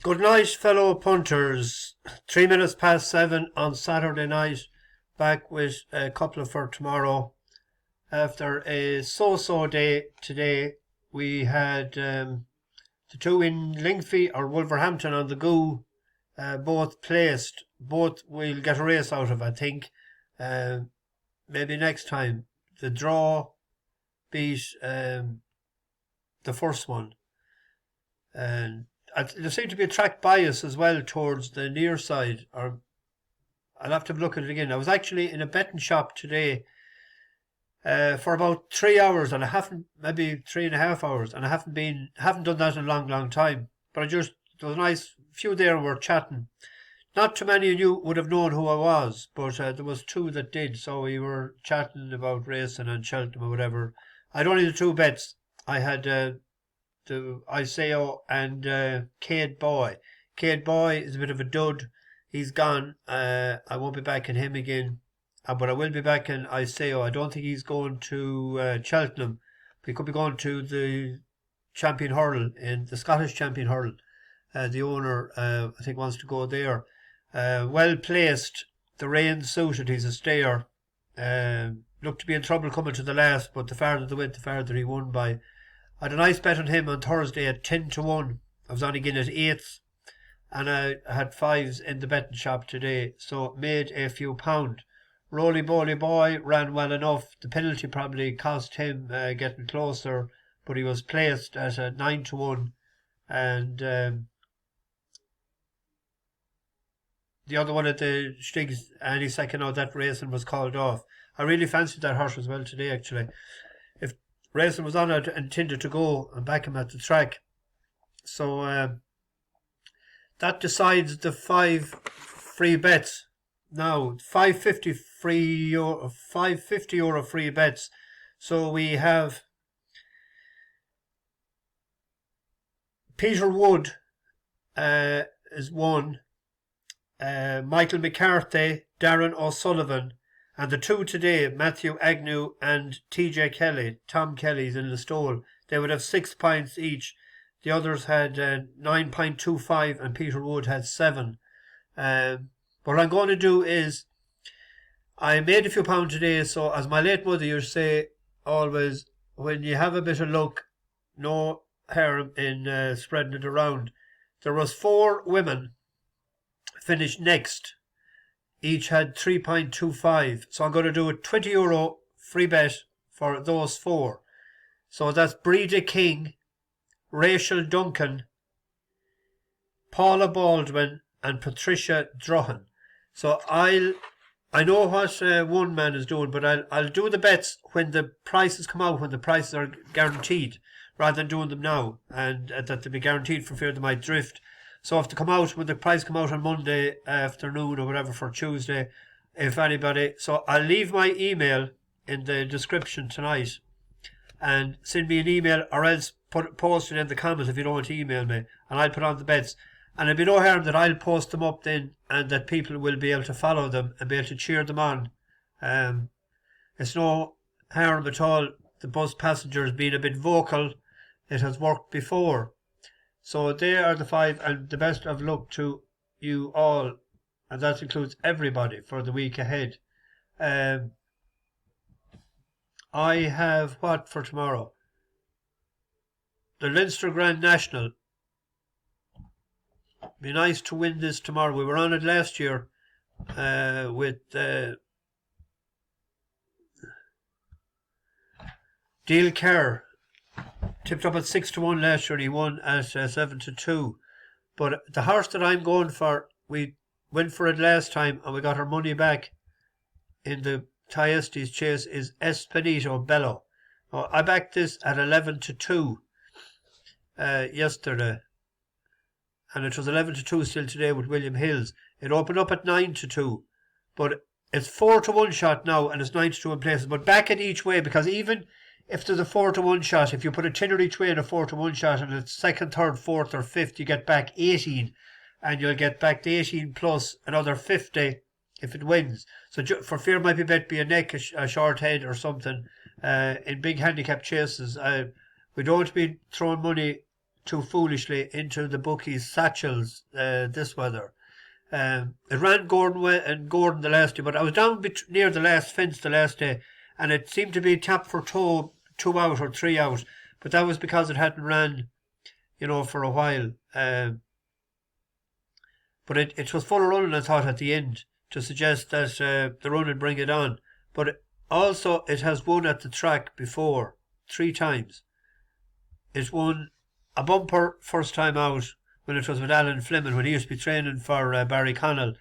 Good night, fellow punters. 3 minutes past 7 on Saturday night. Back with a couple for tomorrow. After a so-so day today, we had the two in Lingfey or Wolverhampton on the Guye, both placed. Both we'll get a race out of, I think. Maybe next time. The draw beat the first one. And there seemed to be a track bias as well towards the near side. Or I'll have to look at it again. I was actually in a betting shop today for about 3 hours, and I haven't, maybe 3.5 hours, and I haven't done that in a long time. But there was a nice few there were chatting. Not too many of you would have known who I was, but there was two that did. So we were chatting about racing and Cheltenham or whatever. I'd only the two bets. I had the Iseo and Cade Boy. Cade Boy is a bit of a dud. He's gone. I won't be backing him again. But I will be backing Iseo. I don't think he's going to Cheltenham. But he could be going to the champion hurl, in the Scottish champion hurl. The owner, I think, wants to go there. Well placed. The rain suited. He's a stayer. Looked to be in trouble coming to the last, but the farther they went, the farther he won by. I had a nice bet on him on Thursday at 10-1. I was on again at 8s, and I had 5s in the betting shop today, so made a few pound. Roly Boly Boy ran well enough. The penalty probably cost him getting closer, but he was placed at a 9-1, and the other one at the Stigs, any second out, that racing was called off. I really fancied that horse as well today, actually. If racing was on, I intended to go and back him at the track. So that decides the 5 free bets. Now, 550 euro free bets. So we have Peter Wood is one. Michael McCarthy, Darren O'Sullivan, and the two today, Matthew Agnew and TJ Kelly, Tom Kelly's in the stall. They would have 6 points each. The others had 9.25 and Peter Wood had 7. What I'm going to do is, I made a few pounds today, so as my late mother used to say always, when you have a bit of luck, no harm in spreading it around. There was 4 women finished next. Each had 3.25. So I'm going to do a 20 euro free bet for those 4. So that's Breda King, Rachel Duncan, Paula Baldwin, and Patricia Drohan. So I know what one man is doing, but I'll do the bets when the prices come out, when the prices are guaranteed, rather than doing them now, and that they'll be guaranteed for fear they might drift. So if they come out, when the price come out on Monday afternoon or whatever for Tuesday, if anybody, so I'll leave my email in the description tonight, and send me an email, or else post it in the comments if you don't want to email me, and I'll put on the bets. And there'll be no harm that I'll post them up then, and that people will be able to follow them and be able to cheer them on. It's no harm at all. The bus passengers being a bit vocal, it has worked before. So they are the 5, and the best of luck to you all, and that includes everybody for the week ahead. I have what for tomorrow? The Leinster Grand National. Be nice to win this tomorrow. We were on it last year with Deal Kerr. Tipped up at 6-1 last year, and he won at 7-2. But the horse that I'm going for, we went for it last time, and we got our money back in the Thyestes chase, is Espanito Bello. I backed this at 11-2 yesterday, and it was 11-2 still today with William Hills. It opened up at 9-2, but it's 4-1 shot now, and it's 9-2 in places. But back it each way, because even if there's a 4-1 shot, if you put a tenner each way in a 4-1 shot, and it's 2nd, 3rd, 4th, or 5th, you get back 18, and you'll get back the 18 plus another 50 if it wins. So for fear might be a neck, a short head, or something in big handicap chases. We don't want to be throwing money too foolishly into the bookies' satchels this weather. It ran Gordon the last day, but I was down near the last fence the last day, and it seemed to be tap for toe 2 out or 3 out, but that was because it hadn't ran, for a while. But it was full of running, I thought, at the end, to suggest that the run would bring it on. But it has won at the track before, 3 times. It won a bumper first time out when it was with Alan Fleming, when he used to be training for Barry Connell.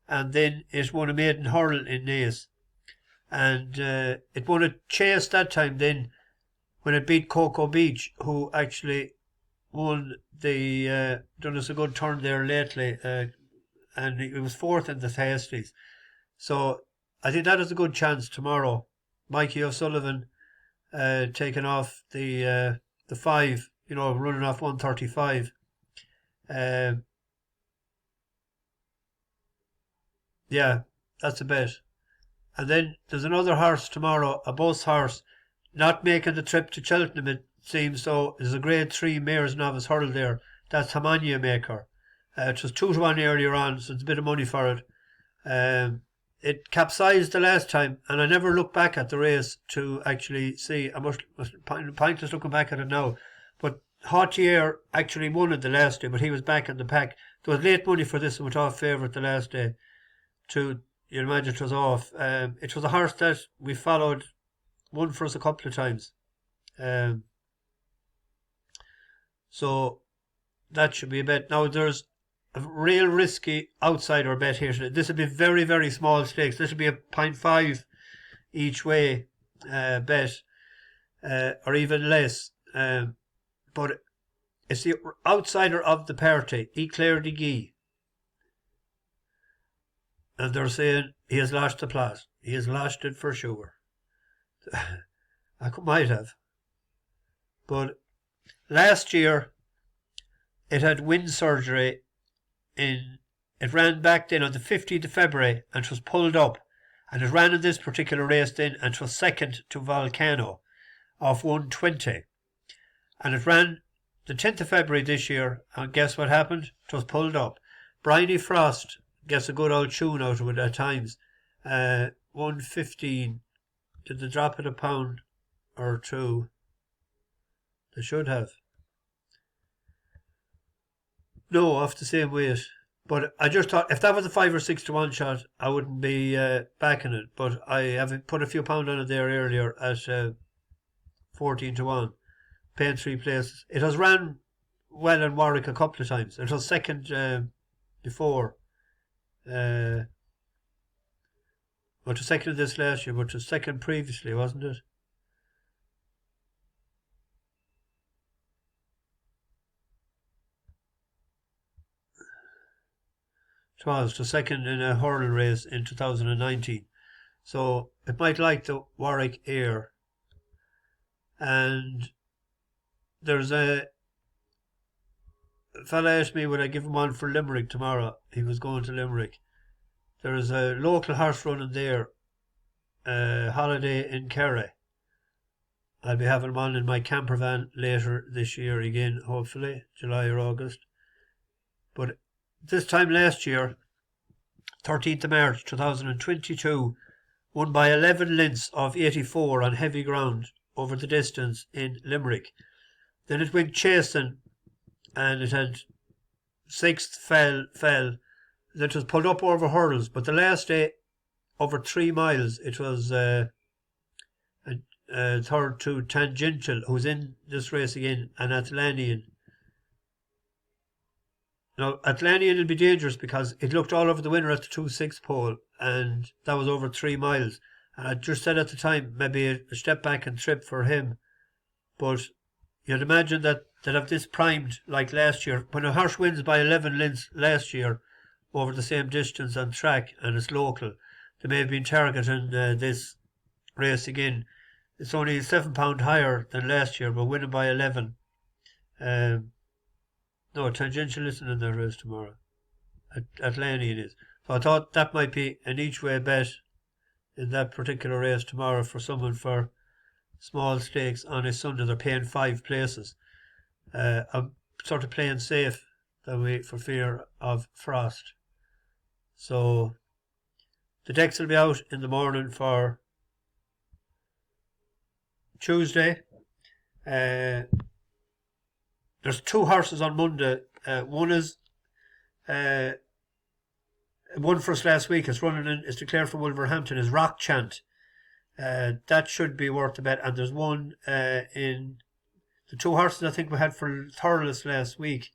And then it won a maiden hurl in Naas. And it won a chase that time then when it beat Cocoa Beach, who actually won done us a good turn there lately. And it was 4th in the Hasties. So I think that is a good chance tomorrow. Mikey O'Sullivan taking off the 5, running off 135. Yeah, that's a bet. And then there's another horse tomorrow, a bus horse, not making the trip to Cheltenham, it seems. So there's a grade 3 Mayor's Novice hurl there. That's Harmonya maker. It was 2-1 earlier on, so it's a bit of money for it. It capsized the last time, and I never looked back at the race to actually see. I must pointless looking back at it now. But Gaillard actually won it the last day, but he was back in the pack. There was late money for this and went off favourite the last day. You'd imagine it was off. It was a horse that we followed, won for us a couple of times. So that should be a bet. Now there's a real risky outsider bet here today. This would be very, very small stakes. This would be a 0.5 each way bet, or even less. But it's the outsider of the party, Eclair de Guye. And they're saying he has lost the plot. He has lost it for sure. I might have. But last year, it had wind surgery. It ran back then on the 15th of February and it was pulled up. And it ran in this particular race then and it was second to Volcano of 120. And it ran the 10th of February this year, and guess what happened? It was pulled up. Briny Frost gets a good old tune out of it at times. 115. Did they drop it a pound or 2? They should have. No, off the same weight. But I just thought if that was a 5 or 6 to 1 shot, I wouldn't be backing it. But I have put a few pound on it there earlier at 14 to 1. Paying 3 places. It has ran well in Warick a couple of times. It was second before. It was second this last year, but it was second previously, wasn't it? It was the second in a hurdle race in 2019. So it might like the Warwick Air. And there's a fella asked me would I give him one for Limerick tomorrow. He was going to Limerick. There is a local horse running there, holiday in Kerry. I'll be having him on in my camper van later this year again, hopefully, July or August. But this time last year, 13th of March 2022, won by 11 lengths of 84 on heavy ground over the distance in Limerick. Then it went chasing and it had 6th fell. Then it was pulled up over hurdles, but the last day, over 3 miles, it was third to Tangential, who's in this race again, and Atlantean. Now, Atlantean will be dangerous because it looked all over the winner at the 2-6 pole, and that was over 3 miles. And I just said at the time, maybe a step back and trip for him. But you'd imagine that they'd have this primed like last year. When a horse wins by 11 lengths last year over the same distance on track and it's local, they may have been targeting this race again. It's only £7 higher than last year, but winning by 11. No, Tangential isn't in that race tomorrow. Atlantean is. So I thought that might be an each way bet in that particular race tomorrow for someone for small stakes on a Sunday. They're paying 5 places. I'm sort of playing safe than we for fear of frost. So the decks will be out in the morning for Tuesday. There's 2 horses on Monday. One is one for us last week. It's running in. It's declared for Wolverhampton. Is Rock Chant. That should be worth a bet. And there's one in the 2 horses I think we had for Thurles last week.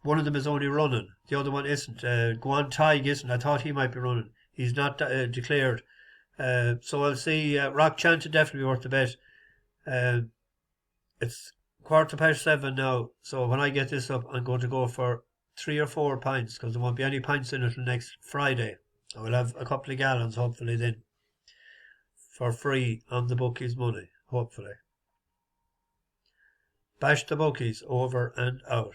One of them is only running. The other one isn't. Guan Taig isn't. I thought he might be running. He's not declared. So I'll see. Rock Chant would definitely be worth a bet. It's 7:15 now. So when I get this up, I'm going to go for 3 or 4 pints because there won't be any pints in it until next Friday. I will have a couple of gallons hopefully then for free on the bookies' money. Hopefully. Bash the bookies, over and out.